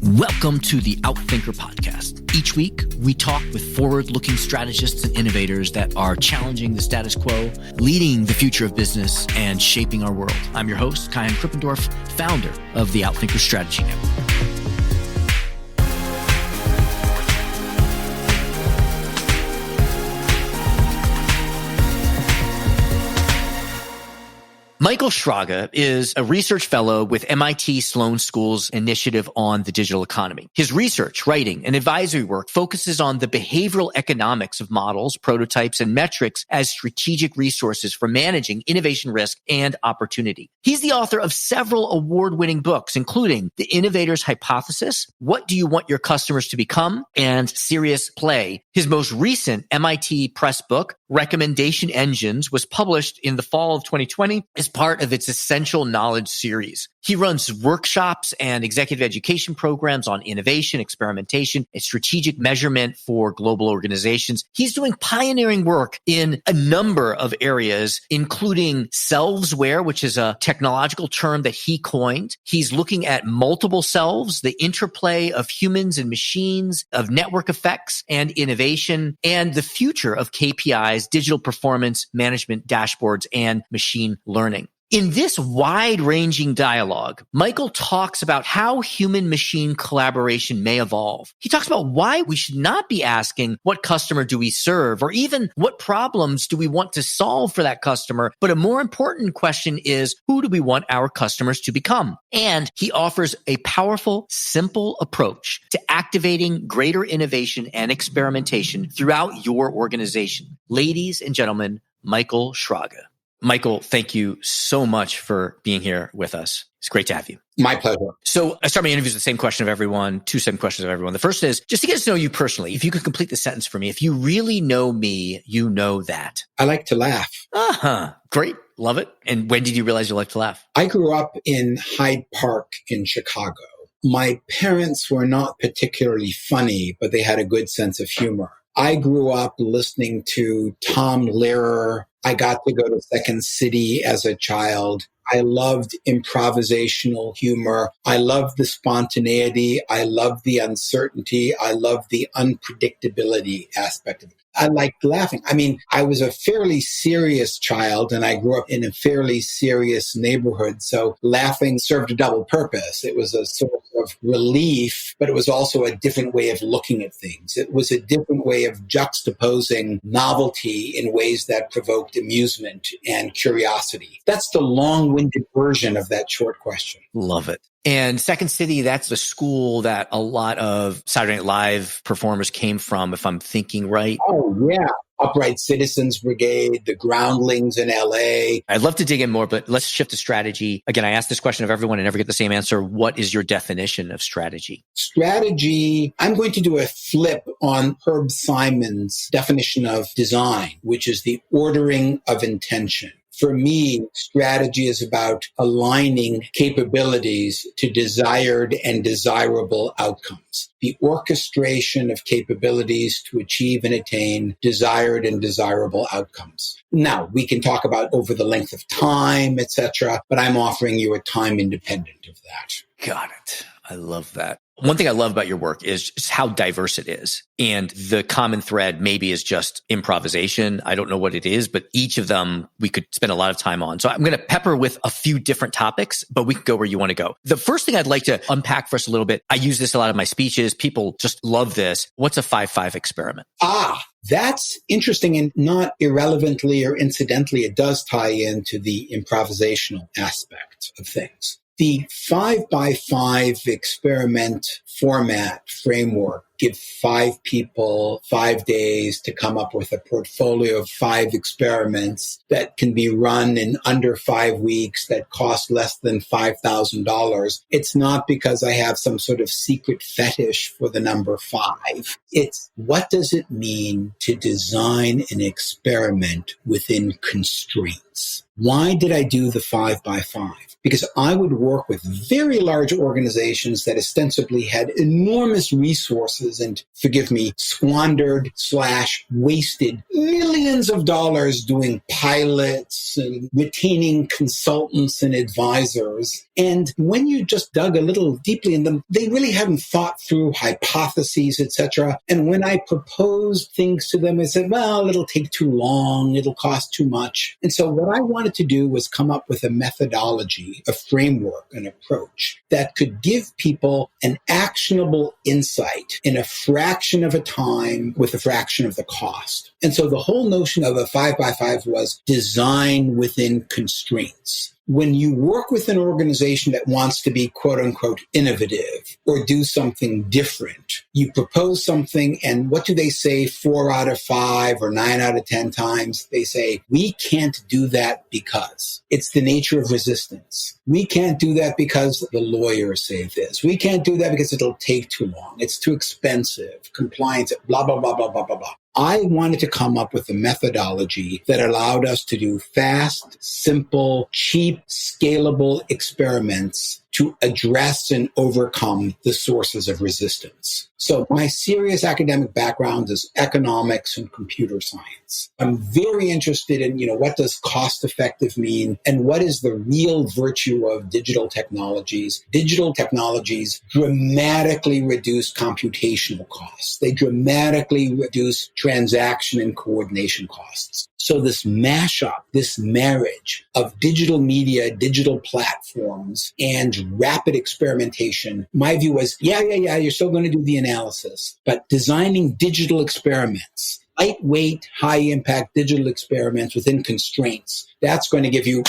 Welcome to the Outthinker podcast. Each week, we talk with forward-looking strategists and innovators that are challenging the status quo, leading the future of business, and shaping our world. I'm your host, Kyan Krippendorf, founder of the Outthinker Strategy Network. Michael Schrage is a research fellow with MIT Sloan School's initiative on the digital economy. His research, writing, and advisory work focuses on the behavioral economics of models, prototypes, and metrics as strategic resources for managing innovation risk and opportunity. He's the author of several award-winning books, including The Innovator's Hypothesis, What Do You Want Your Customers to Become, and Serious Play. His most recent MIT Press book, Recommendation Engines, was published in the fall of 2020 as part of its Essential Knowledge series. He runs workshops and executive education programs on innovation, experimentation, and strategic measurement for global organizations. He's doing pioneering work in a number of areas, including selvesware, which is a technological term that he coined. He's looking at multiple selves, the interplay of humans and machines, of network effects and innovation, and the future of KPIs, digital performance management dashboards, and machine learning. In this wide-ranging dialogue, Michael talks about how human-machine collaboration may evolve. He talks about why we should not be asking what customer do we serve, or even what problems do we want to solve for that customer, but a more important question is, who do we want our customers to become? And he offers a powerful, simple approach to activating greater innovation and experimentation throughout your organization. Ladies and gentlemen, Michael Schrage. Michael, thank you so much for being here with us. It's great to have you. My pleasure. So I start my interviews with the same question of everyone, two same questions of everyone. The first is, just to get to know you personally, if you could complete the sentence for me, if you really know me, you know that. I like to laugh. Great. Love it. And when did you realize you like to laugh? I grew up in Hyde Park in Chicago. My parents were not particularly funny, but they had a good sense of humor. I grew up listening to Tom Lehrer. I got to go to Second City as a child. I loved improvisational humor. I loved the spontaneity. I loved the uncertainty. I loved the unpredictability aspect of it. I liked laughing. I mean, I was a fairly serious child and I grew up in a fairly serious neighborhood. So laughing served a double purpose. It was a source of relief, but it was also a different way of looking at things. It was a different way of juxtaposing novelty in ways that provoked amusement and curiosity. That's the long-winded version of that short question. Love it. And Second City, that's the school that a lot of Saturday Night Live performers came from, if I'm thinking right. Oh, yeah. Upright Citizens Brigade, the Groundlings in LA. I'd love to dig in more, but let's shift to strategy. Again, I ask this question of everyone and never get the same answer. What is your definition of strategy? Strategy, I'm going to do a flip on Herb Simon's definition of design, which is the ordering of intention. For me, strategy is about aligning capabilities to desired and desirable outcomes. The orchestration of capabilities to achieve and attain desired and desirable outcomes. Now, we can talk about over the length of time, etc., but I'm offering you a time independent of that. Got it. I love that. One thing I love about your work is just how diverse it is. And the common thread maybe is just improvisation. I don't know what it is, but each of them we could spend a lot of time on. So I'm going to pepper with a few different topics, but we can go where you want to go. The first thing I'd like to unpack for us a little bit, I use this a lot in my speeches. People just love this. What's a 5-5 experiment? That's interesting, and not irrelevantly or incidentally, it does tie into the improvisational aspect of things. The 5x5 experiment format framework give 5 people 5 days to come up with a portfolio of 5 experiments that can be run in under 5 weeks that cost less than $5,000. It's not because I have some sort of secret fetish for the number 5. It's what does it mean to design an experiment within constraints? Why did I do the 5x5? Because I would work with very large organizations that ostensibly had enormous resources resources and, forgive me, squandered/wasted millions of dollars doing pilots and retaining consultants and advisors. And when you just dug a little deeply in them, they really hadn't thought through hypotheses, etc. And when I proposed things to them, I said, well, it'll take too long, it'll cost too much. And so what I wanted to do was come up with a methodology, a framework, an approach that could give people an actionable insight in a fraction of a time with a fraction of the cost. And so the whole notion of a 5x5 was design within constraints. When you work with an organization that wants to be quote unquote innovative or do something different, you propose something and what do they say 4 out of 5 or 9 out of 10 times? They say, we can't do that because it's the nature of resistance. We can't do that because the lawyers say this. We can't do that because it'll take too long. It's too expensive. Compliance, blah, blah, blah, blah, blah, blah, blah. I wanted to come up with a methodology that allowed us to do fast, simple, cheap, scalable experiments to address and overcome the sources of resistance. So my serious academic background is economics and computer science. I'm very interested in, what does cost effective mean and what is the real virtue of digital technologies? Digital technologies dramatically reduce computational costs. They dramatically reduce transaction and coordination costs. So this mashup, this marriage of digital media, digital platforms, and rapid experimentation, my view was, you're still going to do the analysis, but designing digital experiments, lightweight, high impact digital experiments within constraints, that's going to give you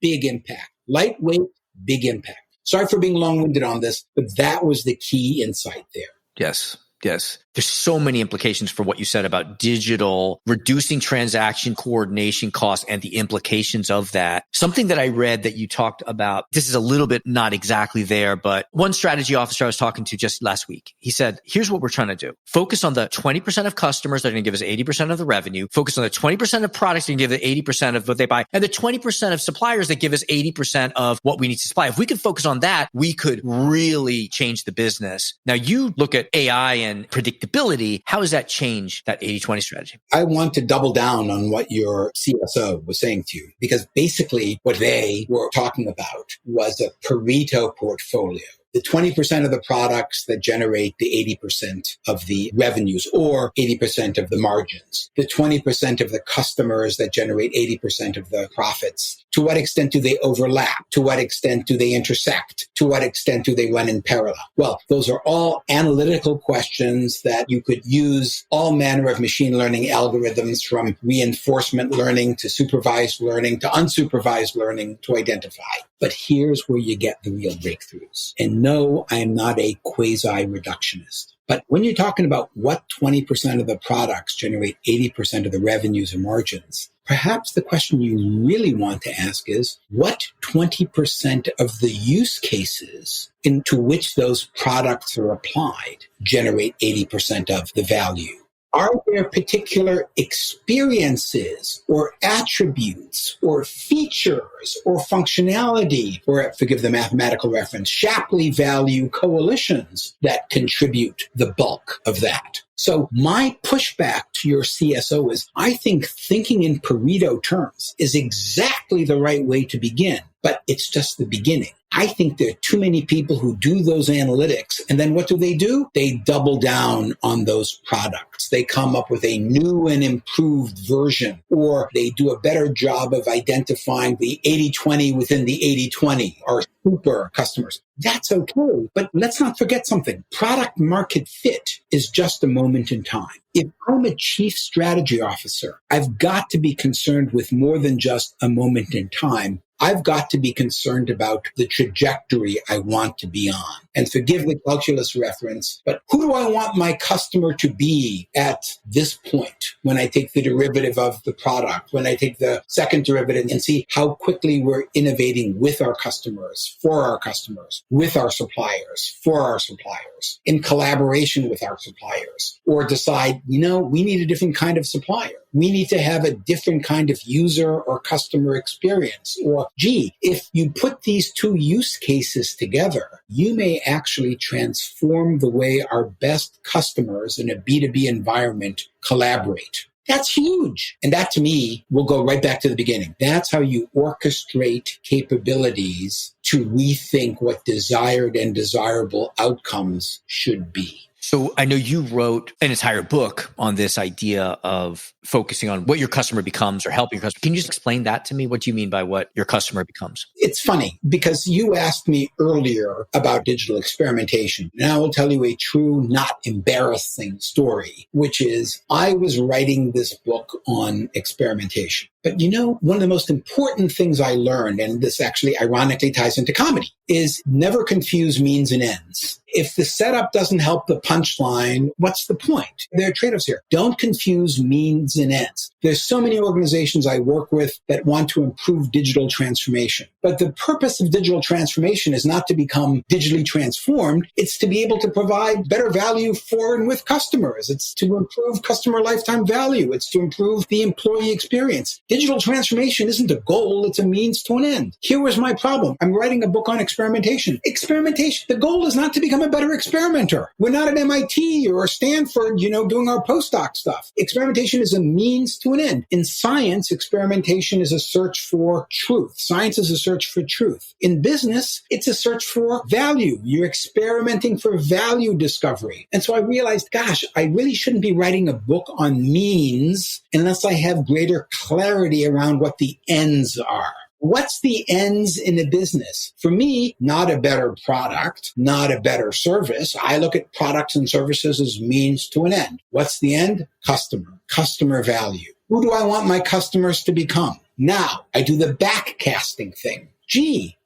big impact. Lightweight, big impact. Sorry for being long-winded on this, but that was the key insight there. Yes. There's so many implications for what you said about digital, reducing transaction coordination costs and the implications of that. Something that I read that you talked about, this is a little bit not exactly there, but one strategy officer I was talking to just last week, he said, here's what we're trying to do. Focus on the 20% of customers that are going to give us 80% of the revenue. Focus on the 20% of products that can give us 80% of what they buy, and the 20% of suppliers that give us 80% of what we need to supply. If we could focus on that, we could really change the business. Now you look at AI and predictability. How does that change that 80-20 strategy? I want to double down on what your CSO was saying to you, because basically what they were talking about was a Pareto portfolio. The 20% of the products that generate the 80% of the revenues or 80% of the margins. The 20% of the customers that generate 80% of the profits. To what extent do they overlap? To what extent do they intersect? To what extent do they run in parallel? Well, those are all analytical questions that you could use all manner of machine learning algorithms, from reinforcement learning to supervised learning to unsupervised learning, to identify. But here's where you get the real breakthroughs. And no, I am not a quasi-reductionist. But when you're talking about what 20% of the products generate 80% of the revenues or margins, perhaps the question you really want to ask is, what 20% of the use cases into which those products are applied generate 80% of the value? Are there particular experiences or attributes or features or functionality, or, forgive the mathematical reference, Shapley value coalitions that contribute the bulk of that? So my pushback to your CSO is, I think thinking in Pareto terms is exactly the right way to begin, but it's just the beginning. I think there are too many people who do those analytics, and then what do? They double down on those products. They come up with a new and improved version, or they do a better job of identifying the 80-20 within the 80-20, or super customers. That's okay, but let's not forget something. Product market fit is just a moment in time. If I'm a chief strategy officer, I've got to be concerned with more than just a moment in time. I've got to be concerned about the trajectory I want to be on. And forgive the calculus reference, but who do I want my customer to be at this point when I take the derivative of the product, when I take the second derivative and see how quickly we're innovating with our customers, for our customers, with our suppliers, for our suppliers? suppliers in collaboration with our suppliers, or decide, we need a different kind of supplier. We need to have a different kind of user or customer experience. Or, if you put these two use cases together, you may actually transform the way our best customers in a B2B environment collaborate. That's huge. And that, to me, will go right back to the beginning. That's how you orchestrate capabilities to rethink what desired and desirable outcomes should be. So I know you wrote an entire book on this idea of focusing on what your customer becomes or helping your customer. Can you just explain that to me? What do you mean by what your customer becomes? It's funny because you asked me earlier about digital experimentation. And I will tell you a true, not embarrassing story, which is I was writing this book on experimentation. But one of the most important things I learned, and this actually ironically ties into comedy, is never confuse means and ends. If the setup doesn't help the punchline, what's the point? There are trade-offs here. Don't confuse means and ends. There's so many organizations I work with that want to improve digital transformation. But the purpose of digital transformation is not to become digitally transformed. It's to be able to provide better value for and with customers. It's to improve customer lifetime value. It's to improve the employee experience. Digital transformation isn't a goal, it's a means to an end. Here was my problem. I'm writing a book on experimentation. Experimentation, the goal is not to become a better experimenter. We're not at MIT or Stanford, doing our postdoc stuff. Experimentation is a means to an end. In science, experimentation is a search for truth. Science is a search for truth. In business, it's a search for value. You're experimenting for value discovery. And so I realized, gosh, I really shouldn't be writing a book on means unless I have greater clarity around what the ends are. What's the ends in a business? For me, not a better product, not a better service. I look at products and services as means to an end. What's the end? Customer value. Who do I want my customers to become? Now, I do the backcasting thing.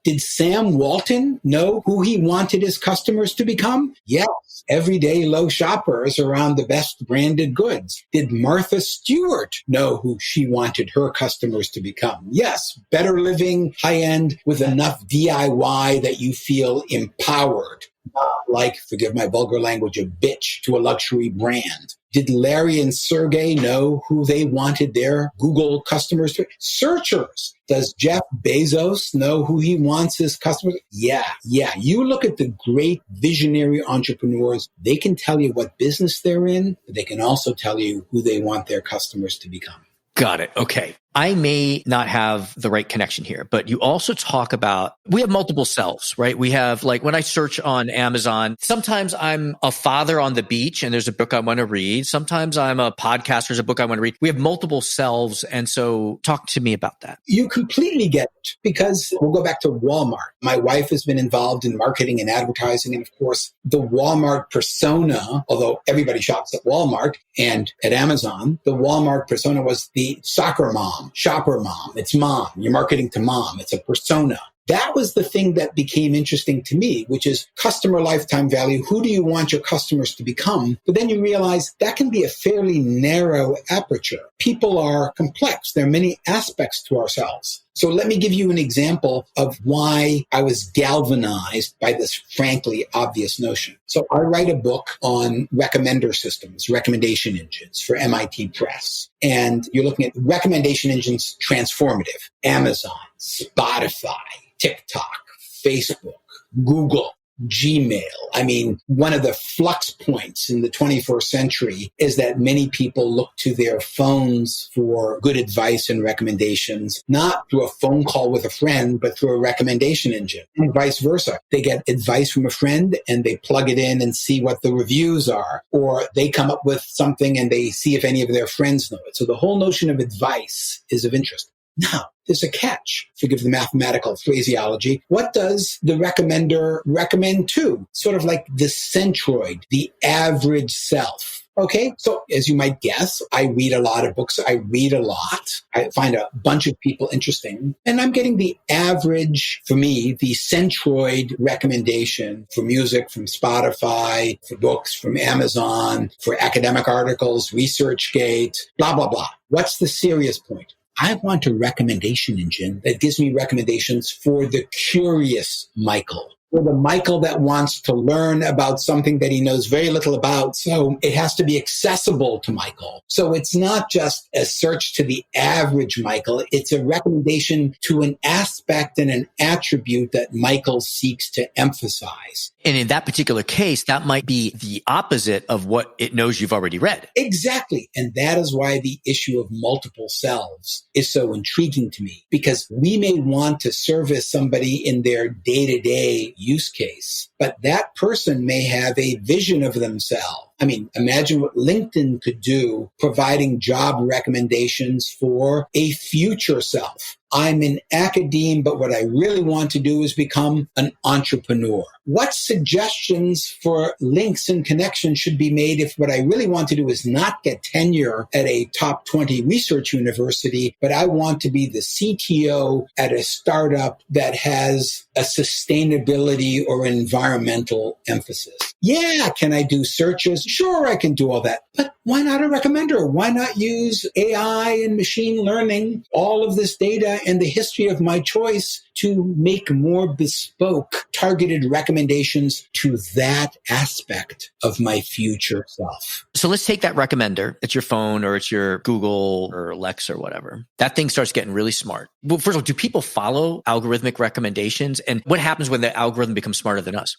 Did Sam Walton know who he wanted his customers to become? Yes. Everyday low shoppers around the best branded goods. Did Martha Stewart know who she wanted her customers to become? Yes. Better living, high-end, with enough DIY that you feel empowered. Not like, forgive my vulgar language, a bitch to a luxury brand. Did Larry and Sergey know who they wanted their Google customers to be? Searchers. Does Jeff Bezos know who he wants his customers? Yeah. You look at the great visionary entrepreneurs, they can tell you what business they're in, but they can also tell you who they want their customers to become. Got it. Okay. I may not have the right connection here, but you also talk about, we have multiple selves, right? We have, like, when I search on Amazon, sometimes I'm a father on the beach and there's a book I want to read. Sometimes I'm a podcaster, there's a book I want to read. We have multiple selves. And so talk to me about that. You completely get it, because we'll go back to Walmart. My wife has been involved in marketing and advertising. And of course, the Walmart persona, although everybody shops at Walmart and at Amazon, the Walmart persona was the soccer mom. Shopper mom. It's mom. You're marketing to mom. It's a persona. That was the thing that became interesting to me, which is customer lifetime value. Who do you want your customers to become? But then you realize that can be a fairly narrow aperture. People are complex. There are many aspects to ourselves. So let me give you an example of why I was galvanized by this frankly obvious notion. So I write a book on recommender systems, recommendation engines for MIT Press. And you're looking at recommendation engines transformative. Amazon, Spotify, TikTok, Facebook, Google, Gmail. I mean, one of the flux points in the 21st century is that many people look to their phones for good advice and recommendations, not through a phone call with a friend, but through a recommendation engine, and vice versa. They get advice from a friend and they plug it in and see what the reviews are, or they come up with something and they see if any of their friends know it. So the whole notion of advice is of interest. Now, there's a catch. Forgive the mathematical phraseology. What does the recommender recommend to? Sort of like the centroid, the average self. Okay, so as you might guess, I read a lot of books. I read a lot. I find a bunch of people interesting. And I'm getting the average, for me, the centroid recommendation for music from Spotify, for books from Amazon, for academic articles, ResearchGate, blah, blah, blah. What's the serious point? I want a recommendation engine that gives me recommendations for the curious Michael, for the Michael that wants to learn about something that he knows very little about. So it has to be accessible to Michael. So it's not just a search to the average Michael. It's a recommendation to an aspect and an attribute that Michael seeks to emphasize. And in that particular case, that might be the opposite of what it knows you've already read. Exactly. And that is why the issue of multiple selves is so intriguing to me, because we may want to service somebody in their day-to-day use case, but that person may have a vision of themselves. I mean, imagine what LinkedIn could do, providing job recommendations for a future self. I'm in academe, but what I really want to do is become an entrepreneur. What suggestions for links and connections should be made if what I really want to do is not get tenure at a top 20 research university, but I want to be the CTO at a startup that has a sustainability or environmental emphasis? Yeah, can I do searches? Sure, I can do all that. But why not a recommender? Why not use AI and machine learning, all of this data and the history of my choice to make more bespoke, targeted recommendations to that aspect of my future self? So let's take that recommender. It's your phone or it's your Google or Alexa or whatever. That thing starts getting really smart. Well, first of all, do people follow algorithmic recommendations? And what happens when the algorithm becomes smarter than us?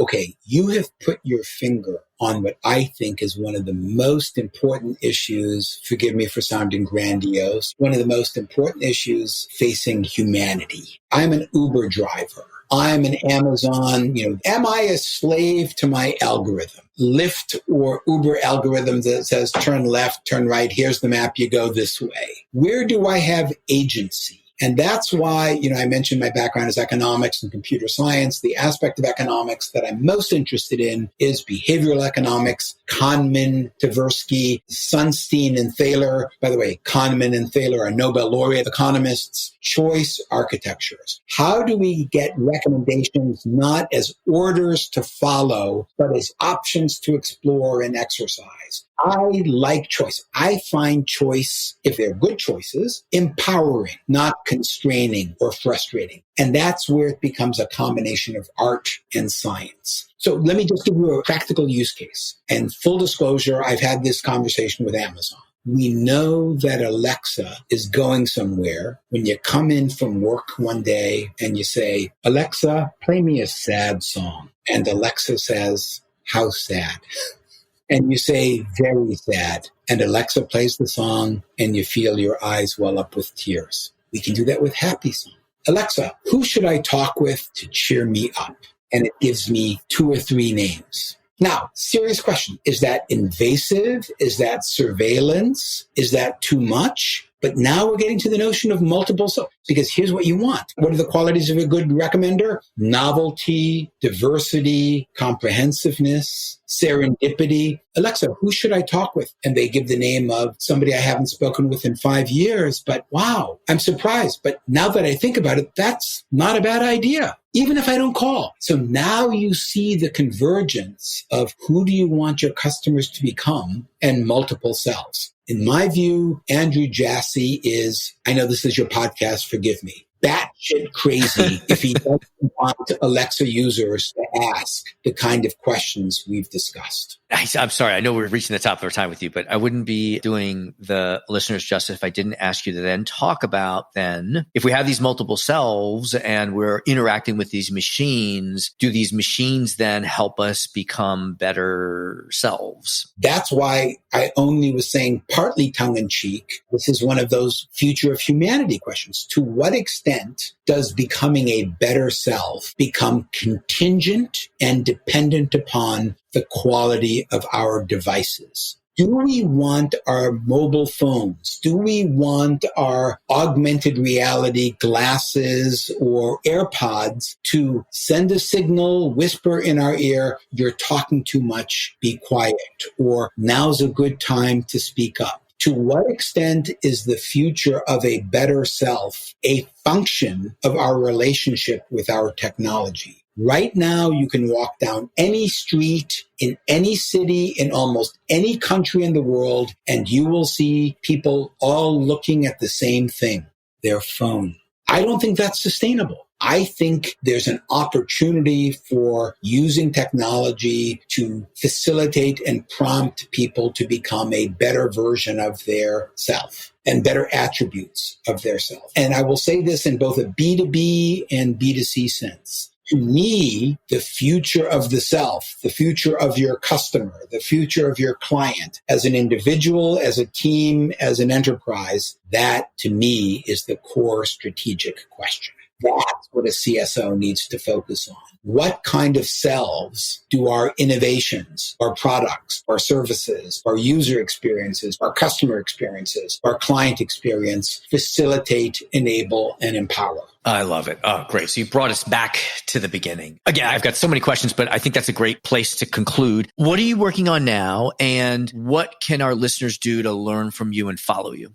Okay. You have put your finger on what I think is one of the most important issues, forgive me for sounding grandiose, one of the most important issues facing humanity. I'm an Uber driver. I'm an Amazon, am I a slave to my algorithm? Lyft or Uber algorithm that says turn left, turn right, here's the map, you go this way. Where do I have agency? And that's why, I mentioned my background is economics and computer science. The aspect of economics that I'm most interested in is behavioral economics. Kahneman, Tversky, Sunstein, and Thaler. By the way, Kahneman and Thaler are Nobel laureate economists. Choice architectures. How do we get recommendations not as orders to follow, but as options to explore and exercise? I like choice. I find choice, if they're good choices, empowering, not constraining or frustrating. And that's where it becomes a combination of art and science. So let me just give you a practical use case. And full disclosure, I've had this conversation with Amazon. We know that Alexa is going somewhere when you come in from work one day and you say, Alexa, play me a sad song. And Alexa says, how sad? And you say, very sad. And Alexa plays the song and you feel your eyes well up with tears. We can do that with happy song. Alexa, who should I talk with to cheer me up? And it gives me 2 or 3 names. Now, serious question. Is that invasive? Is that surveillance? Is that too much? But now we're getting to the notion of multiple selves, because here's what you want. What are the qualities of a good recommender? Novelty, diversity, comprehensiveness, serendipity. Alexa, who should I talk with? And they give the name of somebody I haven't spoken with in 5 years, but wow, I'm surprised. But now that I think about it, that's not a bad idea, even if I don't call. So now you see the convergence of who do you want your customers to become and multiple selves. In my view, Andrew Jassy is, I know this is your podcast, forgive me, batshit crazy if he doesn't want Alexa users to ask the kind of questions we've discussed. I'm sorry. I know we're reaching the top of our time with you, but I wouldn't be doing the listeners justice if I didn't ask you to then talk about then, if we have these multiple selves and we're interacting with these machines, do these machines then help us become better selves? That's why I only was saying partly tongue in cheek. This is one of those future of humanity questions. To what extent does becoming a better self become contingent and dependent upon the quality of our devices? Do we want our mobile phones? Do we want our augmented reality glasses or AirPods to send a signal, whisper in our ear, you're talking too much, be quiet, or now's a good time to speak up? To what extent is the future of a better self a function of our relationship with our technology? Right now, you can walk down any street in any city in almost any country in the world, and you will see people all looking at the same thing, their phone. I don't think that's sustainable. I think there's an opportunity for using technology to facilitate and prompt people to become a better version of their self and better attributes of their self. And I will say this in both a B2B and B2C sense. To me, the future of the self, the future of your customer, the future of your client, as an individual, as a team, as an enterprise, that to me is the core strategic question. That's what a CSO needs to focus on. What kind of selves do our innovations, our products, our services, our user experiences, our customer experiences, our client experience facilitate, enable, and empower? I love it. Oh, great. So you brought us back to the beginning. Again, I've got so many questions, but I think that's a great place to conclude. What are you working on now? And what can our listeners do to learn from you and follow you?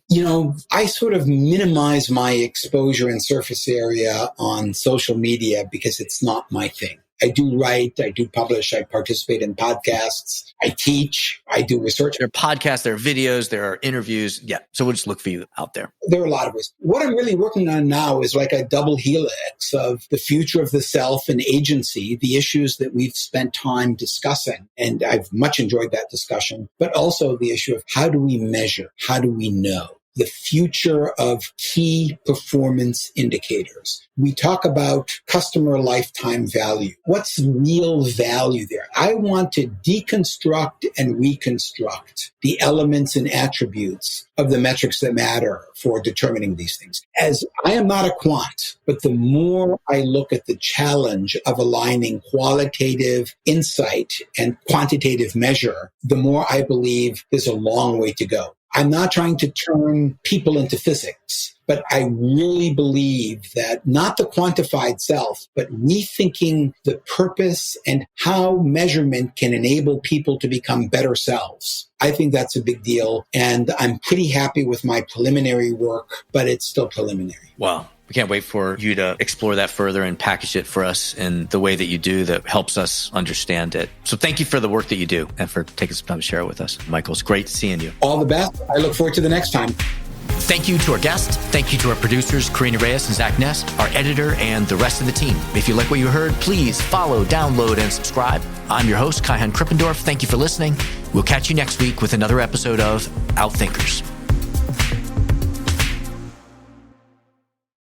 I sort of minimize my exposure and surface area on social media because it's not my thing. I do write, I do publish, I participate in podcasts, I teach, I do research. There are podcasts, there are videos, there are interviews. Yeah. So we'll just look for you out there. There are a lot of ways. What I'm really working on now is like a double helix of the future of the self and agency, the issues that we've spent time discussing. And I've much enjoyed that discussion, but also the issue of how do we measure? How do we know? The future of key performance indicators. We talk about customer lifetime value. What's real value there? I want to deconstruct and reconstruct the elements and attributes of the metrics that matter for determining these things. As I am not a quant, but the more I look at the challenge of aligning qualitative insight and quantitative measure, the more I believe there's a long way to go. I'm not trying to turn people into physics, but I really believe that not the quantified self, but rethinking the purpose and how measurement can enable people to become better selves. I think that's a big deal. And I'm pretty happy with my preliminary work, but it's still preliminary. Wow. We can't wait for you to explore that further and package it for us in the way that you do that helps us understand it. So thank you for the work that you do and for taking some time to share it with us. Michael, it's great seeing you. All the best. I look forward to the next time. Thank you to our guests. Thank you to our producers, Karina Reyes and Zach Ness, our editor, and the rest of the team. If you like what you heard, please follow, download, and subscribe. I'm your host, Kai-Han Krippendorf. Thank you for listening. We'll catch you next week with another episode of Outthinkers.